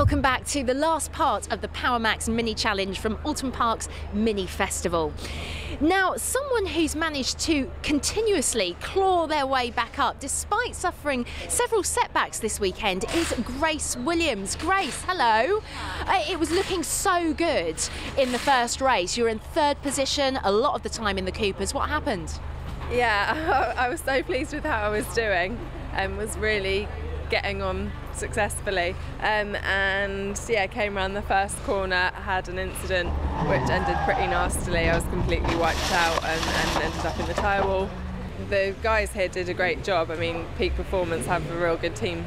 Welcome back to the last part of the Power Max Mini Challenge from Oulton Park's Mini Festival. Now, someone who's managed to continuously claw their way back up despite suffering several setbacks this weekend is Grace Williams. Grace, hello. It was looking so good in the first race. You were in third position a lot of the time in the Coopers. What happened? Yeah, I was so pleased with how I was doing and was really getting on successfully, and yeah, came around the first corner, had an incident which ended pretty nastily. I was completely wiped out and ended up in the tyre wall. The guys here did a great job. I mean, Peak Performance have a real good team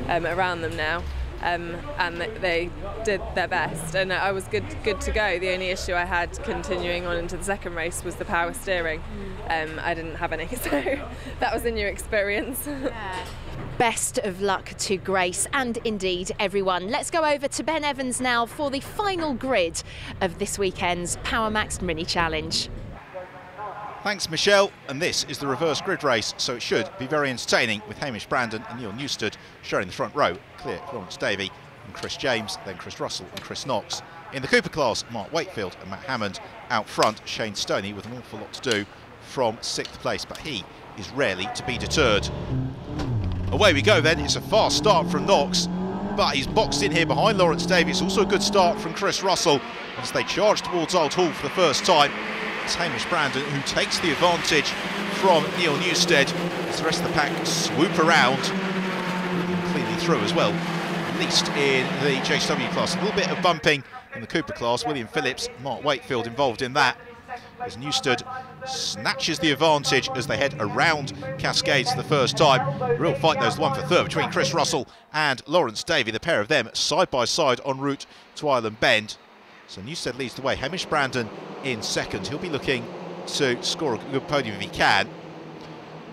around them now, and they did their best, and I was good to go. The only issue I had continuing on into the second race was the power steering. I didn't have any, so that was a new experience. Yeah. Best of luck to Grace and indeed everyone. Let's go over to Ben Evans now for the final grid of this weekend's Power Max Mini Challenge. Thanks, Michelle. And this is the reverse grid race, so it should be very entertaining, with Hamish Brandon and Neil Newstead sharing the front row. Clear Lawrence Davey and Chris James, then Chris Russell and Chris Knox. In the Cooper class, Mark Wakefield and Matt Hammond. Out front, Shane Stoney with an awful lot to do from 6th place, but he is rarely to be deterred. Away we go then. It's a fast start from Knox, but he's boxed in here behind Lawrence Davey. It's also a good start from Chris Russell as they charge towards Old Hall for the first time. It's Hamish Brandon who takes the advantage from Neil Newstead as the rest of the pack swoop around, cleanly through as well, at least in the JCW class. A little bit of bumping in the Cooper class. William Phillips, Mark Wakefield involved in that, as Newstead snatches the advantage as they head around Cascades for the first time. Real fight, though, is the one for third between Chris Russell and Lawrence Davey, the pair of them side by side en route to Island Bend. So Newstead leads the way. Hamish Brandon in second. He'll be looking to score a good podium if he can.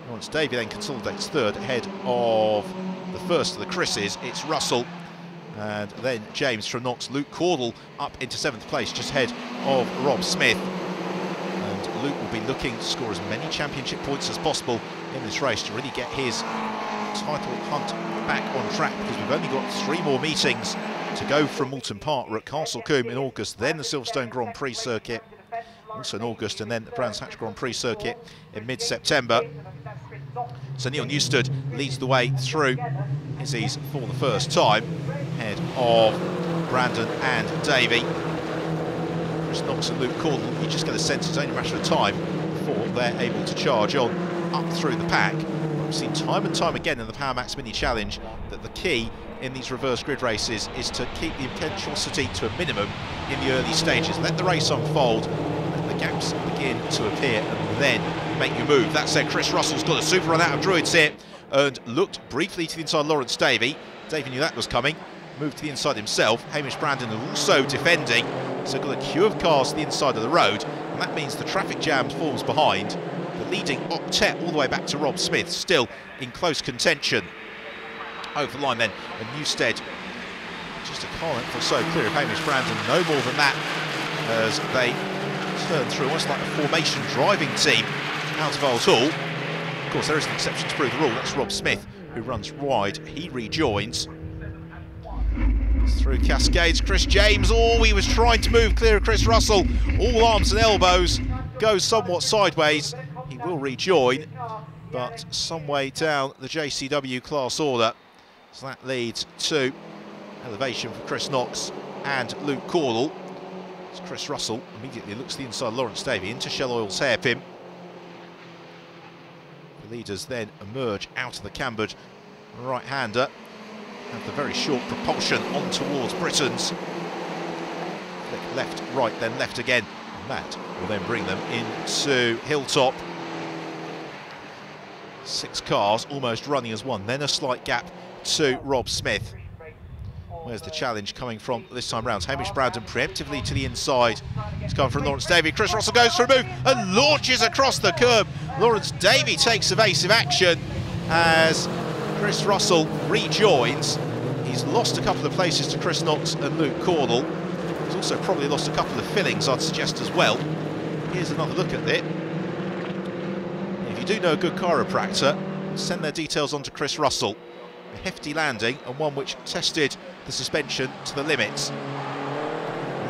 Lawrence Davey then consolidates third ahead of the first of the Chris's. It's Russell and then James from Knox. Luke Caudle up into 7th place, just ahead of Rob Smith. Luke will be looking to score as many championship points as possible in this race to really get his title hunt back on track, because we've only got 3 more meetings to go from Oulton Park. We're at Castle Combe in August, then the Silverstone Grand Prix circuit also in August, and then the Brands Hatch Grand Prix circuit in mid-September. So Neil Newstead leads the way through Izzy's for the first time, ahead of Brandon and Davey. Knox and Luke Caudle, you just get a sense it's only a matter of time before they're able to charge on up through the pack. We've seen time and time again in the Power Max Mini Challenge that the key in these reverse grid races is to keep the impetuosity to a minimum in the early stages. Let the race unfold, let the gaps begin to appear, and then make your move. That said, Chris Russell's got a super run out of Druids here and looked briefly to the inside Lawrence Davey. Davey knew that was coming, moved to the inside himself. Hamish Brandon also defending, so got a queue of cars to the inside of the road, and that means the traffic jam forms behind. The leading octet all the way back to Rob Smith, still in close contention. Over the line then, and Newstead just a car length or so clear of Hamish Brandon, no more than that, as they turn through almost like a formation driving team out of Old Hall. Of course, there is an exception to prove the rule. That's Rob Smith, who runs wide. He rejoins. Through Cascades, Chris James, he was trying to move clear of Chris Russell, all arms and elbows, goes somewhat sideways. He will rejoin, but some way down the JCW class order, so that leads to elevation for Chris Knox and Luke Caudle. As Chris Russell immediately looks to the inside Lawrence Davey into Shell Oil's hairpin. The leaders then emerge out of the cambered right-hander. Have the very short propulsion on towards Britain's. Flick left, right, then left again. And that will then bring them into Hilltop. 6 cars almost running as one, then a slight gap to Rob Smith. Where's the challenge coming from this time round? Hamish Brandon preemptively to the inside. It's coming from Lawrence Davey. Chris Russell goes for a move and launches across the curb. Lawrence Davey takes evasive action as Chris Russell rejoins. He's lost a couple of places to Chris Knox and Luke Caudle. He's also probably lost a couple of fillings, I'd suggest, as well. Here's another look at it. If you do know a good chiropractor, send their details on to Chris Russell. A hefty landing, and one which tested the suspension to the limits.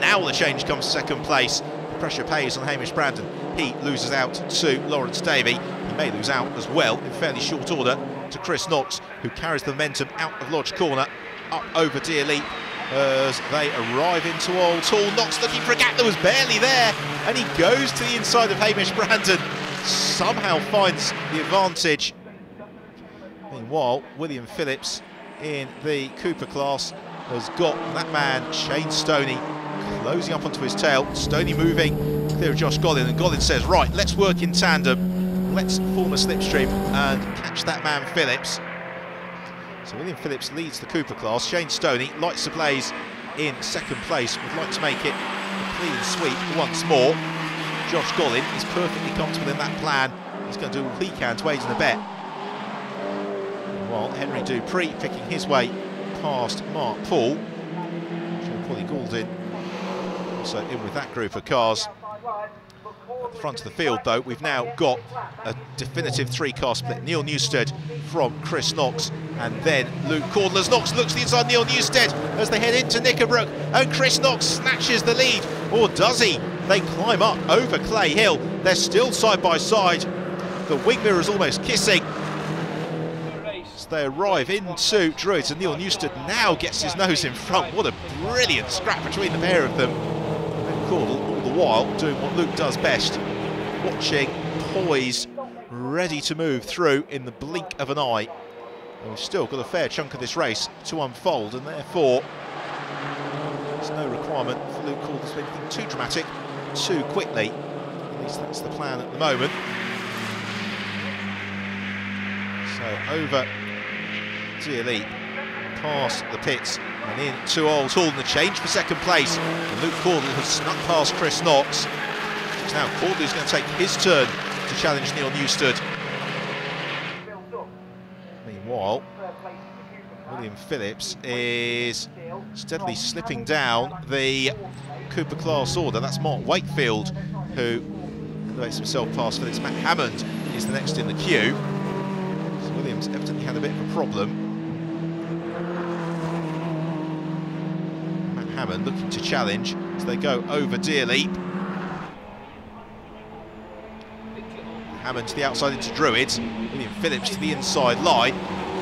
Now the change comes to second place. The pressure pays on Hamish Brandon. He loses out to Lawrence Davey. He may lose out as well in fairly short order to Chris Knox, who carries the momentum out of Lodge Corner up over Deer Leap as they arrive into Oulton. Knox looking for a gap that was barely there, and he goes to the inside of Hamish Brandon, somehow finds the advantage. Meanwhile, William Phillips in the Cooper class has got that man, Shane Stoney, closing up onto his tail. Stoney moving clear of Josh Gollin, and Gollin says, right, let's work in tandem, let's form a slipstream and catch that man Phillips. So William Phillips leads the Cooper class. Shane Stoney lights the blaze in second place, would like to make it a clean sweep once more. Josh Gollin is perfectly comfortable in that plan. He's going to do all he can to aid in the bet. While Henry Dupree picking his way past Mark Paul. Paulie Goulding also in with that group of cars. At the front of the field, though, we've now got a definitive three-car split. Neil Newstead from Chris Knox, and then Luke Caudle as Knox looks to the inside. Neil Newstead as they head into Knickerbrook, and Chris Knox snatches the lead, or does he? They climb up over Clay Hill. They're still side by side. The wing mirror is almost kissing. As they arrive into Druids, and Neil Newstead now gets his nose in front. What a brilliant scrap between the pair of them. Luke Caudle all the while doing what Luke does best, watching, poised, ready to move through in the blink of an eye. And we've still got a fair chunk of this race to unfold, and therefore there's no requirement for Luke Caudle to do anything too dramatic too quickly. At least that's the plan at the moment. So over Deer Leap, past the pits and into Oulton. The change for second place, and Luke Caudle has snuck past Chris Knox. It's now Caudle who's going to take his turn to challenge Neil Newstead. Meanwhile, William Phillips is steadily slipping down the Cooper class order. That's Mark Wakefield who elevates himself past Phillips. Matt Hammond is the next in the queue. So Williams evidently had a bit of a problem. Matt Hammond looking to challenge as they go over Deer Leap. Hammond to the outside into Druids. William Phillips to the inside line.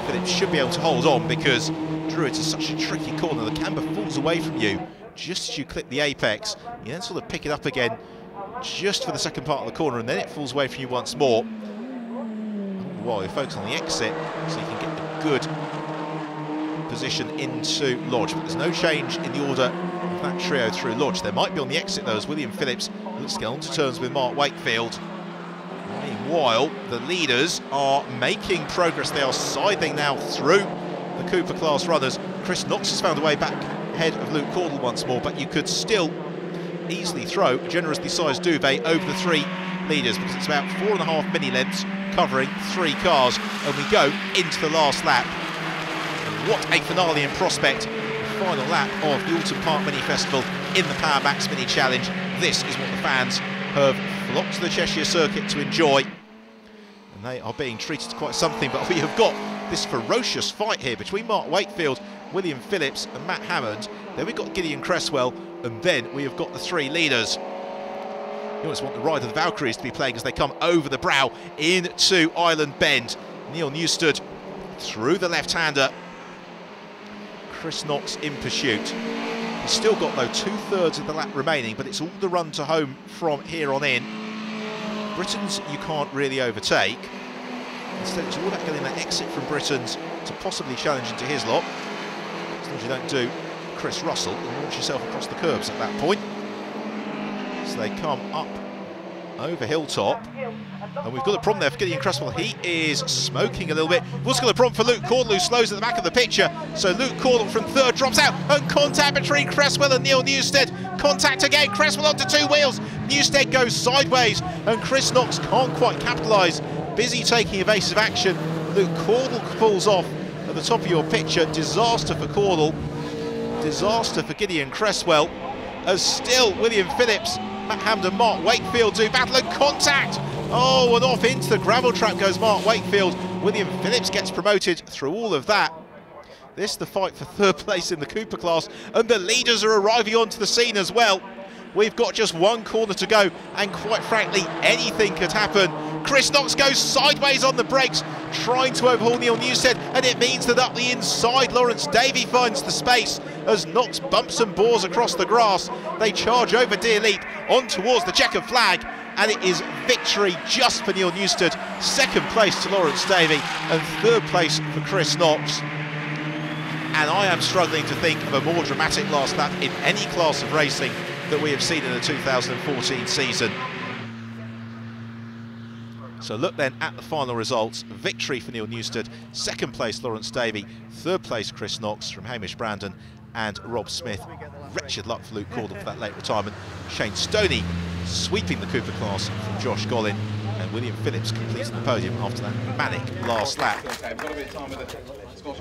Phillips should be able to hold on because Druids is such a tricky corner. The camber falls away from you just as you clip the apex. You then sort of pick it up again just for the second part of the corner, and then it falls away from you once more. While you're focused on the exit so you can get a good position into Lodge. But there's no change in the order of that trio through Lodge. There might be on the exit though, as William Phillips looks to get onto terms with Mark Wakefield. Meanwhile, the leaders are making progress. They are sidling now through the Cooper class runners. Chris Knox has found a way back ahead of Luke Caudle once more, but you could still easily throw a generously sized duvet over the three leaders because it's about 4.5 mini lengths covering 3 cars, and we go into the last lap. And what a finale in prospect. The final lap of the Oulton Park Mini Festival in the Power Max Mini Challenge. This is what the fans have flocked to the Cheshire Circuit to enjoy, and they are being treated to quite something. But we have got this ferocious fight here between Mark Wakefield, William Phillips and Matt Hammond. Then we've got Gideon Cresswell, and then we have got the 3 leaders. You always want the Ride of the Valkyries to be playing as they come over the brow into Island Bend. Neil Newstead through the left-hander. Chris Knox in pursuit. He's still got, though, 2/3 of the lap remaining, but it's all the run to home from here on in. Britons you can't really overtake. Instead, it's all about getting that exit from Britons to possibly challenge into his lot. As long as you don't do Chris Russell and launch yourself across the curbs at that point. So they come up over Hilltop. And we've got a problem there for Gideon Cresswell. He is smoking a little bit. We've also got a problem for Luke Caudle, who slows at the back of the picture. So Luke Caudle from 3rd drops out, and contact between Cresswell and Neil Newstead. Contact again, Cresswell onto 2 wheels. Newstead goes sideways, and Chris Knox can't quite capitalise. Busy taking evasive action. Luke Caudle falls off at the top of your picture. Disaster for Caudle. Disaster for Gideon Cresswell. As still William Phillips, Matt Hammond and Mark Wakefield do battle, and contact. Oh, and off into the gravel trap goes Mark Wakefield. William Phillips gets promoted through all of that. This the fight for third place in the Cooper class, and the leaders are arriving onto the scene as well. We've got just one corner to go, and quite frankly, anything could happen. Chris Knox goes sideways on the brakes, trying to overhaul Neil Newstead, and it means that up the inside, Lawrence Davey finds the space as Knox bumps and bores across the grass. They charge over Deer Leap on towards the checkered flag, and it is victory just for Neil Newstead. Second place to Lawrence Davey, and third place for Chris Knox. And I am struggling to think of a more dramatic last lap in any class of racing that we have seen in the 2014 season. So look then at the final results. Victory for Neil Newstead, second place Lawrence Davey, third place Chris Knox from Hamish Brandon and Rob Smith. Wretched luck for Luke Caudle for that late retirement. Shane Stoney sweeping the Cooper class from Josh Gollin, and William Phillips completing the podium after that manic last lap.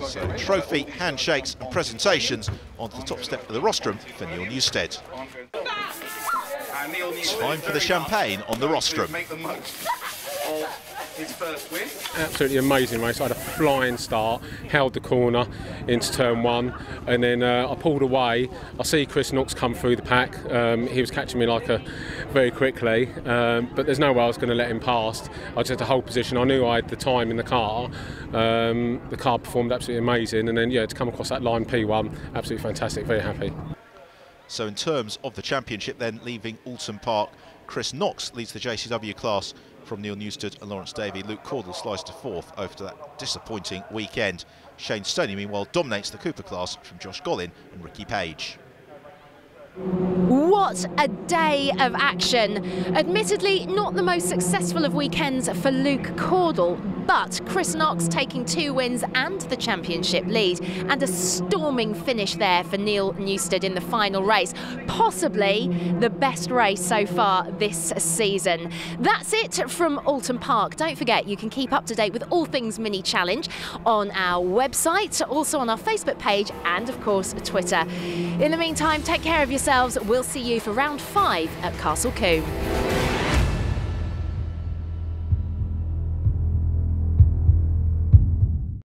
So trophy, handshakes and presentations onto the top step of the rostrum for Neil Newstead. Time for the champagne on the rostrum. His first win. Absolutely amazing race. I had a flying start, held the corner into turn one, and then I pulled away. I see Chris Knox come through the pack. He was catching me very quickly, but there's no way I was going to let him past. I just had to hold position. I knew I had the time in the car. The car performed absolutely amazing, and then to come across that line P1, absolutely fantastic. Very happy. So in terms of the championship then, leaving Oulton Park, Chris Knox leads the JCW class from Neil Newstead and Lawrence Davey. Luke Caudle sliced to fourth after that disappointing weekend. Shane Stoney, meanwhile, dominates the Cooper class from Josh Gollin and Ricky Page. What a day of action. Admittedly, not the most successful of weekends for Luke Caudle, but Chris Knox taking 2 wins and the championship lead, and a storming finish there for Neil Newstead in the final race. Possibly the best race so far this season. That's it from Oulton Park. Don't forget, you can keep up to date with all things Mini Challenge on our website, also on our Facebook page, and of course Twitter. In the meantime, take care of yourselves. We'll see you for round 5 at Castle Combe.